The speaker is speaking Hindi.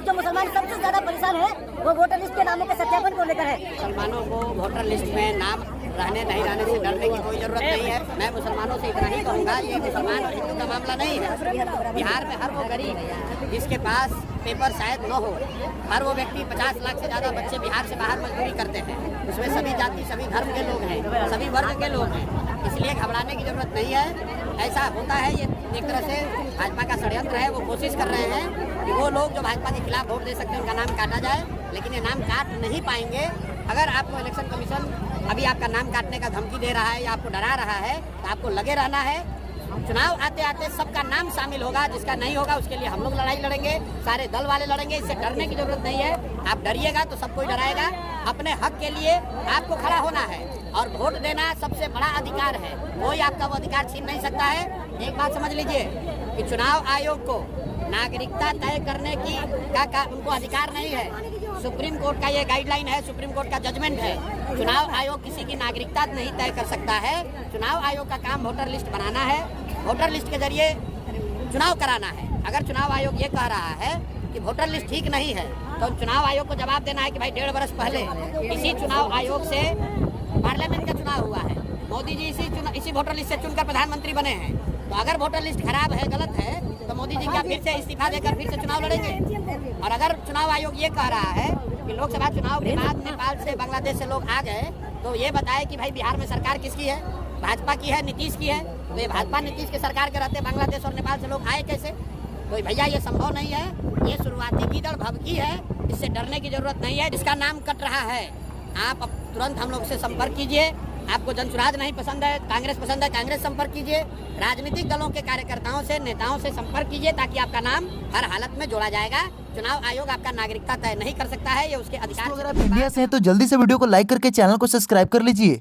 जो मुसलमान सबसे ज्यादा परेशान है वो वोटर लिस्ट के नामों के सत्यापन को लेकर है। मुसलमानों को वोटर लिस्ट में नाम रहने नहीं रहने से डरने की कोई जरूरत नहीं है। मैं मुसलमानों से इतना ही कहूँगा, ये मुसलमान और हिंदू का मामला नहीं है। बिहार में हर वो गरीब जिसके पास पेपर शायद न हो, हर वो व्यक्ति 50 लाख से ज़्यादा बच्चे बिहार से बाहर मजदूरी करते हैं। उसमें सभी जाति सभी धर्म के लोग हैं, सभी वर्ग के लोग हैं, इसलिए घबराने की जरूरत नहीं है। ऐसा होता है, ये एक तरह से भाजपा का षड्यंत्र है। वो कोशिश कर रहे हैं कि वो लोग जो भाजपा के खिलाफ वोट दे सकते हैं उनका नाम काटा जाए, लेकिन ये नाम काट नहीं पाएंगे। अगर आपको इलेक्शन कमीशन अभी आपका नाम काटने का धमकी दे रहा है या आपको डरा रहा है तो आपको लगे रहना है। चुनाव आते आते सबका नाम शामिल होगा, जिसका नहीं होगा उसके लिए हम लोग लड़ाई लड़ेंगे, सारे दल वाले लड़ेंगे। इससे डरने की जरूरत नहीं है। आप डरिएगा तो सब कोई डराएगा। अपने हक के लिए आपको खड़ा होना है और वोट देना सबसे बड़ा अधिकार है। कोई आपका वो अधिकार छीन नहीं सकता है। एक बात समझ लीजिए कि चुनाव आयोग को नागरिकता तय करने की का उनको अधिकार नहीं है। सुप्रीम कोर्ट का ये गाइडलाइन है, सुप्रीम कोर्ट का जजमेंट है। चुनाव आयोग किसी की नागरिकता नहीं तय कर सकता है। चुनाव आयोग का काम वोटर लिस्ट बनाना है, वोटर लिस्ट के जरिए चुनाव कराना है। अगर चुनाव आयोग ये कह रहा है कि वोटर लिस्ट ठीक नहीं है तो चुनाव आयोग को जवाब देना है कि भाई 1.5 वर्ष पहले इसी चुनाव आयोग से पार्लियामेंट का चुनाव हुआ है, मोदी जी इसी वोटर लिस्ट से चुनकर प्रधानमंत्री बने हैं। तो अगर वोटर लिस्ट खराब है, गलत है, तो मोदी जी क्या फिर से इस्तीफा देकर फिर से चुनाव लड़ेंगे? और अगर चुनाव आयोग ये कह रहा है कि लोकसभा चुनाव के बाद नेपाल से बांग्लादेश से लोग आ गए, तो ये बताए कि भाई बिहार में सरकार किसकी है? भाजपा की है, नीतीश की है। तो ये भाजपा नीतीश के सरकार के रहते बांग्लादेश और नेपाल से लोग आए कैसे? तो भैया ये संभव नहीं है। ये शुरुआती कीदड़ भभकी है, इससे डरने की जरूरत नहीं है। जिसका नाम कट रहा है आप तुरंत हम लोग से संपर्क कीजिए। आपको जनसुराज नहीं पसंद है, कांग्रेस पसंद है, कांग्रेस संपर्क कीजिए। राजनीतिक दलों के कार्यकर्ताओं से, नेताओं से संपर्क कीजिए ताकि आपका नाम हर हालत में जोड़ा जाएगा। चुनाव आयोग आपका नागरिकता तय नहीं कर सकता है, ये उसके अधिकार। अगर आप इंडिया से हैं तो जल्दी से वीडियो को लाइक करके चैनल को सब्सक्राइब कर लीजिए।